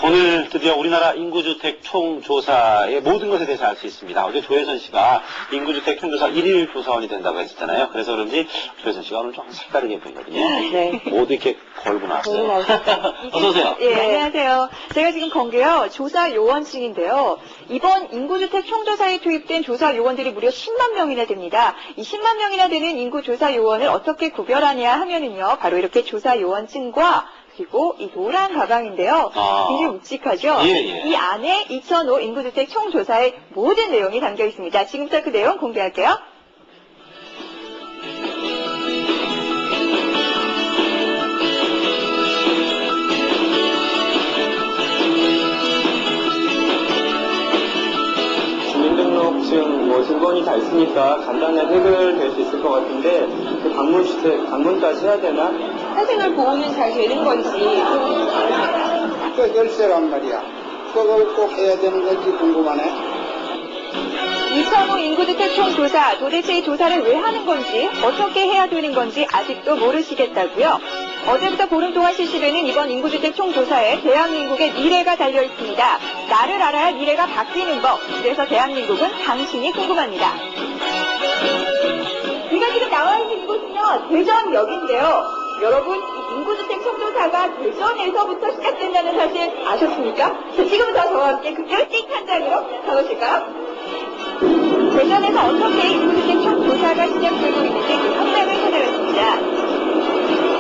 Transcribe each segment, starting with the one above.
오늘 드디어 우리나라 인구주택 총조사의 모든 것에 대해서 알 수 있습니다. 어제 조혜선 씨가 인구주택 총조사 1일 조사원이 된다고 했었잖아요. 그래서 그런지 조혜선 씨가 오늘 좀 색다르게 보이거든요. 네. 모두 이렇게 걸고 나왔어요. 어서 오세요. 예, 안녕하세요. 제가 지금 건 게요, 조사 요원증인데요. 이번 인구주택 총조사에 투입된 조사 요원들이 무려 10만 명이나 됩니다. 이 10만 명이나 되는 인구조사 요원을 어떻게 구별하냐 하면은요, 바로 이렇게 조사 요원증과 그리고 이 노란 가방인데요. 굉장히 묵직하죠? 예, 예. 이 안에 2005 인구주택 총조사의 모든 내용이 담겨 있습니다. 지금부터 그 내용 공개할게요. 주민등록증 증권이 다 있으니까 간단하게 해결될 수 있을 것 같은데 그 방문까지 해야 되나? 사생활 보호는 잘 되는 건지. 그 열쇠란 말이야. 그걸 꼭 해야 되는 건지 궁금하네. 2005 인구주택 총조사, 도대체 이 조사를 왜 하는 건지, 어떻게 해야 되는 건지 아직도 모르시겠다고요? 어제부터 보름 동안 실시되는 이번 인구주택 총조사에 대한민국의 미래가 달려 있습니다. 나를 알아야 미래가 바뀌는 법. 그래서 대한민국은 당신이 궁금합니다. 우리가 지금 나와 있는 이곳은요, 대전역인데요. 여러분, 이 인구주택 총조사가 대전에서부터 시작된다는 사실 아셨습니까? 지금부터 저와 함께 그 별빛 현장으로 가보실까요? 대전에서 어떻게 인구주택 총조사가 시작되고 있는지 그 현장을 찾아갔습니다.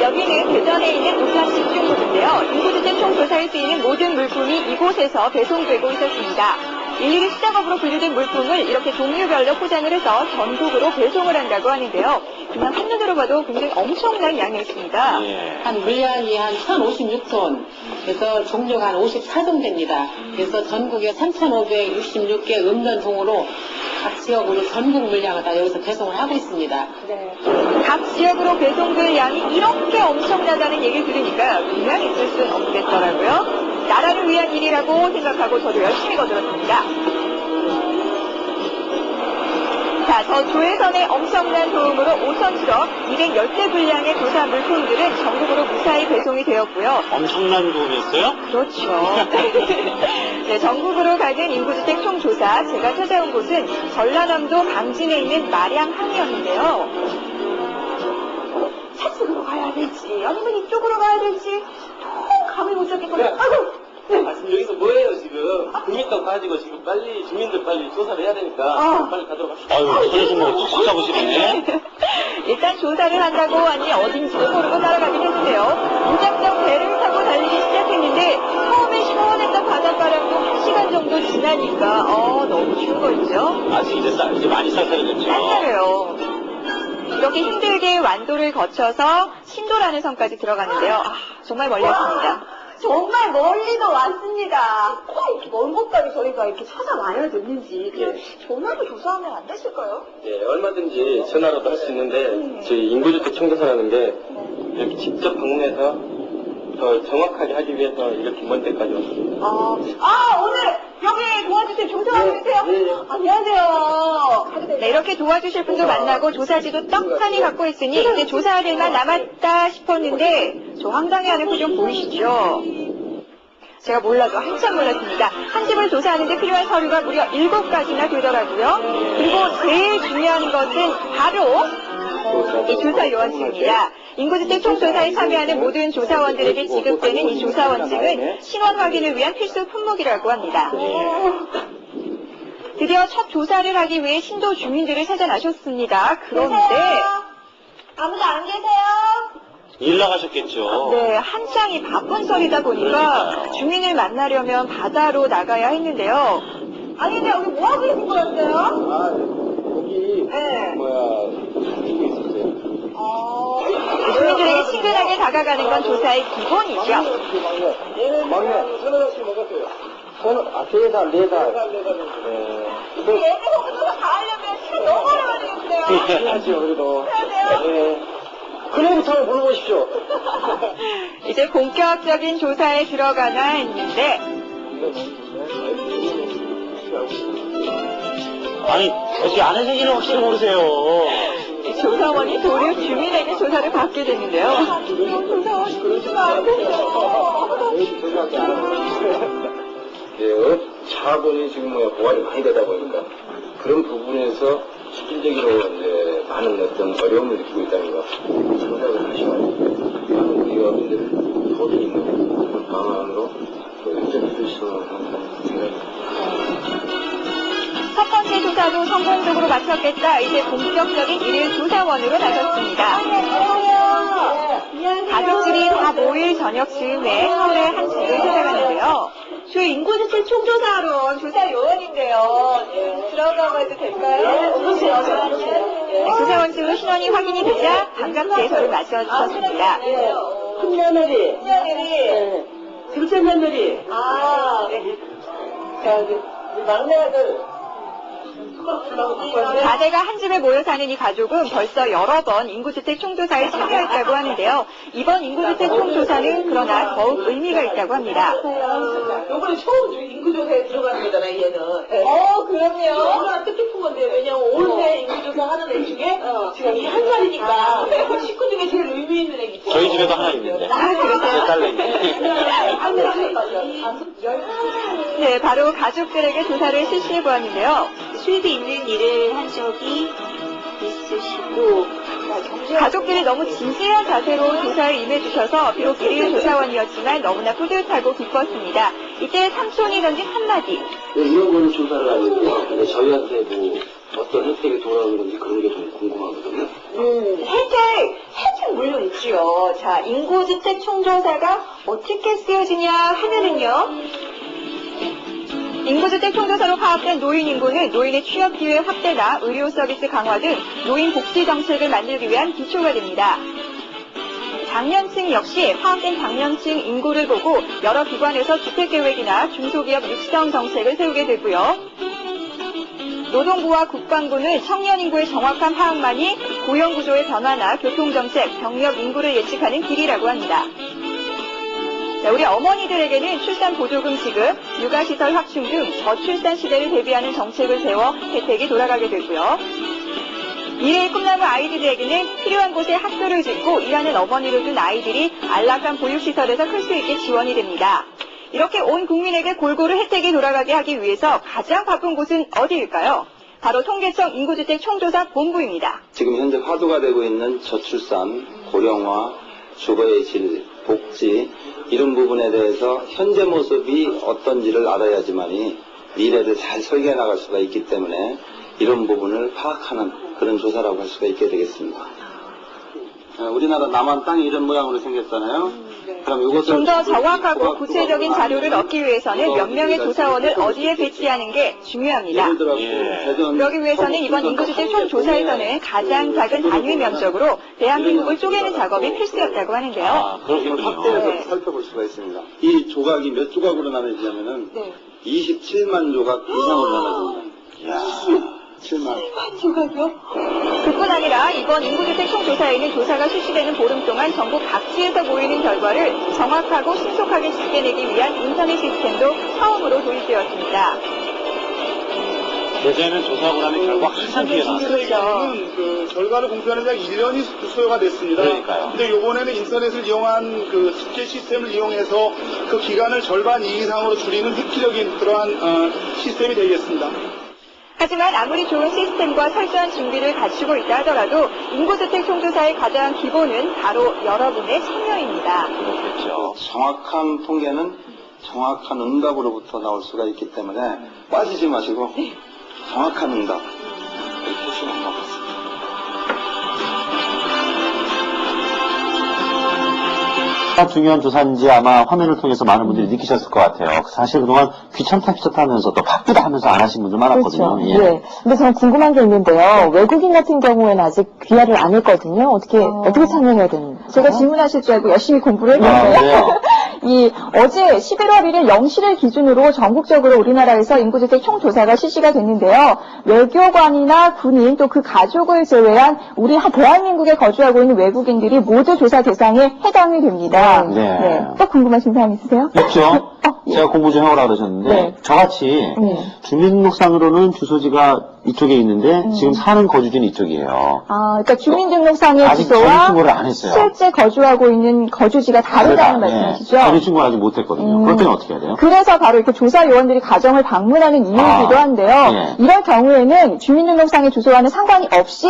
여기는 대전에 있는 우산 집중소인데요. 인구주택 총조사에 쓰이는 모든 물품이 이곳에서 배송되고 있었습니다. 일일이 시작업으로 분류된 물품을 이렇게 종류별로 포장을 해서 전국으로 배송을 한다고 하는데요. 그냥 한눈으로 봐도 굉장히 엄청난 양이었습니다. 한 물량이 한 1056톤, 그래서 종류가 한 54종 됩니다. 그래서 전국에 3,566개 읍면동으로 각 지역으로 전국 물량을 다 여기서 배송을 하고 있습니다. 네. 각 지역으로 배송될 양이 이렇게 엄청나다는 얘기를 들으니까 그냥 있을 수는 없겠더라고요. 나라를 위한 일이라고 생각하고 저도 열심히 거들었습니다. 자, 저 조혜선의 엄청난 도움으로 5선 트럭 210대 분량의 조사 물품들은 전국으로 무사히 배송이 되었고요. 엄청난 도움이었어요? 그렇죠. 네, 전국으로 가는 인구주택 총조사, 제가 찾아온 곳은 전라남도 방진에 있는 마량항이었는데요. 차측으로 가야 될지, 아니면 이쪽으로 가야 될지, 감을 못 잡겠거든요. 아이고! 네. 아, 지금 여기서 뭐예요, 지금? 국민떡 가지고 지금 빨리, 주민들 빨리 조사를 해야 되니까 빨리 가도록 합시다. 아유, 손에서 뭐 툭툭 잡으시네. 일단 조사를 한다고 하니 어딘지도 모르고 따라가긴 했는데요. 무작정 배를 타고 달리기 시작했는데 처음에 시원했던 바닷바람도 1시간 정도 지나니까 너무 추운 거 있죠? 아직 이제 많이 쌀쌀해졌죠. 쌀쌀해요. 이렇게 힘들게 완도를 거쳐서 신도라는 섬까지 들어갔는데요. 정말 멀리 왔습니다. 정말 멀리도 왔습니다. 이렇게 먼 곳까지 저희가 이렇게 찾아와야 됐는지 그냥 전화로 조사하면 안 되실까요? 예, 얼마든지 전화로도 할 수 있는데 저희 인구주택 총조사라는 게 이렇게 직접 방문해서 더 정확하게 하기 위해서 이렇게 먼 데까지 왔습니다. 오늘 여기 도와주실 조사하고 계세요? 네. 안녕하세요. 네, 이렇게 도와주실 분도 만나고 조사지도 떡하니 갖고 있으니 이제 조사할 일만 남았다 싶었는데 저 황당해하는 표정 보이시죠? 제가 몰라도 한참 몰랐습니다. 한 집을 조사하는데 필요한 서류가 무려 7가지나 되더라고요. 그리고 제일 중요한 것은 바로 이 조사 요원증입니다. 인구주택 총조사에 참여하는 모든 조사원들에게 지급되는 이 조사원증은 신원 확인을 위한 필수 품목이라고 합니다. 드디어 첫 조사를 하기 위해 신도 주민들을 찾아 나섰습니다. 그런데 아무도 안 계세요? 일 나가셨겠죠. 네, 한창이 바쁜 설이다 보니까 그러니까요. 주민을 만나려면 바다로 나가야 했는데요. 아니 근데 여기 뭐 하고 계신 거였어요? 아, 여기, 네. 가지고 있었어요. 주민들에게 친근하게 다가가는 건 조사의 기본이죠. 막내, 서너 시 먹었어요. 세 달, 네 달. 얘네 거기서 다 하려면 시간 너무 오래 걸리겠어요. 해야죠, 그래도. 해야 돼요? 네. 큰애부터 한번 불러보십시오. 이제 본격적인 조사에 들어가나 했는데 아니, 어떻게 아는 생기는 확실히 모르세요. 조사원이 도리어 주민에게 조사를 받게 됐는데요. 조사원이 그러시면 안 돼요. 자본이 지금 보완이 많이 되다 보니까 그런 부분에서 실질적으로 이제 많은 어떤 어려움을 느끼고 있다는 거 생각을 하시면 많은 우리 어민들 도움이 있는 그런 방안으로 인정해 주시면 하는 생각입니다. 첫 번째 조사도 성공적으로 마쳤겠다. 이제 본격적인 일일 조사원으로 나섰습니다. 가족들이 다 모일 저녁 즈음에 서울의 한 집을 찾아갔는데요. 저 인구주택 총조사하러 조사 요원인데요. 들어가 봐도 될까요? 조사원증 신원이 확인이 되자 반갑게 저를 맞춰주셨습니다. 큰 며느리. 둘째 며느리. 네. 저기, 막내 아들. 다대가 한 집에 모여 사는 이 가족은 벌써 여러 번 인구주택 총조사에 참여했다고 하는데요. 이번 인구주택 총조사는 그러나 더욱 의미가 있다고 합니다. 요번에 처음 인구조사에 들어가는 거잖아, 얘는. 그럼요. 얼마나 뜻깊은 건데, 왜냐면 올해 인구조사 하는 애 중에 지금 이게 한 살이니까 식구 중에 제일 의미 있는 애기죠. 저희 집에도 하나 있는데. 그러세요? 제 딸내미. 네, 바로 가족들에게 조사를 실시해 보았는데요. 수입이 있는 일을 한 적이 있으시고 가족들이 너무 진지한 자세로 조사에 임해주셔서 비록 일일 조사원이었지만 너무나 뿌듯하고 기뻤습니다. 이때 삼촌이 던진 한마디. 이런 거는 조사를 하는데 근데 저희한테 뭐 어떤 혜택이 돌아오는지 그런 게 좀 궁금하거든요. 혜택 물론 있지요. 자, 인구주택 총조사가 어떻게 쓰여지냐 하면은요. 인구주택 총조사로 파악된 노인 인구는 노인의 취업 기회 확대나 의료 서비스 강화 등 노인 복지 정책을 만들기 위한 기초가 됩니다. 장년층 역시 파악된 장년층 인구를 보고 여러 기관에서 주택계획이나 중소기업 육성 정책을 세우게 되고요. 노동부와 국방부는 청년 인구의 정확한 파악만이 고용구조의 변화나 교통정책, 병력 인구를 예측하는 길이라고 합니다. 자, 우리 어머니들에게는 출산보조금 지급, 육아시설 확충 등 저출산 시대를 대비하는 정책을 세워 혜택이 돌아가게 되고요. 미래의 꿈나무 아이들에게는 필요한 곳에 학교를 짓고 일하는 어머니를 둔 아이들이 안락한 보육시설에서 클 수 있게 지원이 됩니다. 이렇게 온 국민에게 골고루 혜택이 돌아가게 하기 위해서 가장 바쁜 곳은 어디일까요? 바로 통계청 인구주택 총조사 본부입니다. 지금 현재 화두가 되고 있는 저출산, 고령화, 주거의 질, 복지 이런 부분에 대해서 현재 모습이 어떤지를 알아야지만이 미래를 잘 설계해 나갈 수가 있기 때문에 이런 부분을 파악하는 그런 조사라고 할 수가 있게 되겠습니다. 우리나라 남한 땅이 이런 모양으로 생겼잖아요. 그럼 이것을 좀 더 정확하고 구체적인 자료를 얻기 위해서는 몇 명의 조사원을 어디에 배치하는 게 중요합니다. 예를 들어 그러기 위해서는 이번 인구주택 총조사에서는 가장 작은 단위 면적으로 대한민국을 쪼개는 작업이 필수였다고 하는데요. 아, 그렇군요. 확대해서 네. 살펴볼 수가 있습니다. 이 조각이 몇 조각으로 나눠지냐면은 27만 조각 이상으로 나눠집니다. 이야. 7만. 그뿐 아니라 이번 인구주택 총조사에는 조사가 실시되는 보름 동안 전국 각지에서 모이는 결과를 정확하고 신속하게 집계내기 위한 인터넷 시스템도 처음으로 도입되었습니다. 예전에는 조사하고 나면 결과 한참 뒤에 나왔어요. 그 결과를 공표하는 데 1년이 소요가 됐습니다. 그러니까요. 근데 요번에는 인터넷을 이용한 그 집계 시스템을 이용해서 그 기간을 절반 이상으로 줄이는 획기적인 그러한 시스템이 되겠습니다. 하지만 아무리 좋은 시스템과 철저한 준비를 갖추고 있다 하더라도 인구주택 총조사의 가장 기본은 바로 여러분의 참여입니다. 그렇겠죠. 정확한 통계는 정확한 응답으로부터 나올 수가 있기 때문에 빠지지 마시고 정확한 응답 이렇게 하시면 될 것 같습니다. 중요한 조사인지 아마 화면을 통해서 많은 분들이 느끼셨을 것 같아요. 사실 그동안 귀찮다 하면서 또 바쁘다 하면서 안 하신 분들 많았거든요. 그렇죠. 예. 네. 근데 저는 궁금한 게 있는데요. 외국인 같은 경우에는 아직 귀화를 안 했거든요. 어떻게 참여해야 되는 거예요? 제가 질문하실 줄 알고 열심히 공부를 아, 했는데요. 그래요? 어제 11월 1일 0시를 기준으로 전국적으로 우리나라에서 인구주택 총조사가 실시가 됐는데요. 외교관이나 군인 또 그 가족을 제외한 우리 대한민국에 거주하고 있는 외국인들이 모두 조사 대상에 해당이 됩니다. 네. 또 궁금하신 사항 있으세요? 있죠. 제가 공부 좀 해오라 그러셨는데 네. 저같이 주민등록상으로는 주소지가 이쪽에 있는데 지금 사는 거주지는 이쪽이에요. 그러니까 주민등록상의 아직 주소와 전입신고를 안 했어요. 실제 거주하고 있는 거주지가 다르다는 말씀이시죠? 전입신고를 아직 못했거든요. 그럴 때는 어떻게 해야 돼요? 그래서 바로 이렇게 조사 요원들이 가정을 방문하는 이유이기도 한데요. 예. 이런 경우에는 주민등록상의 주소와는 상관이 없이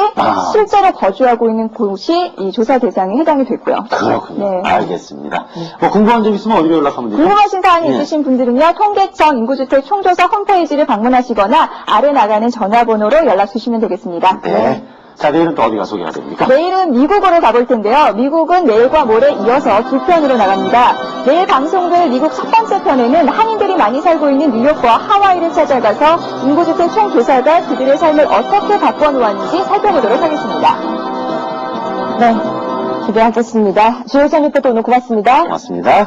실제로 거주하고 있는 곳이 이 조사 대상에 해당이 됐고요. 그렇군요. 네. 알겠습니다. 뭐 궁금한 점 있으면 어디로 연락하면 되죠? 궁금하신 사항이 예. 있으신 분들은요, 통계청 인구주택 총조사 홈페이지를 방문하시거나 아래 나가는 전화번호로 연락 주시면 되겠습니다. 네. 자, 내일은 또 어디가 소개가 됩니까? 내일은 미국으로 가볼 텐데요. 미국은 내일과 모레 이어서 2편으로 나갑니다. 내일 방송될 미국 첫 번째 편에는 한인들이 많이 살고 있는 뉴욕과 하와이를 찾아가서 인구주택 총조사가 그들의 삶을 어떻게 바꿔놓았는지 살펴보도록 하겠습니다. 네, 기대하겠습니다. 주혜선 리포터 오늘 고맙습니다. 고맙습니다.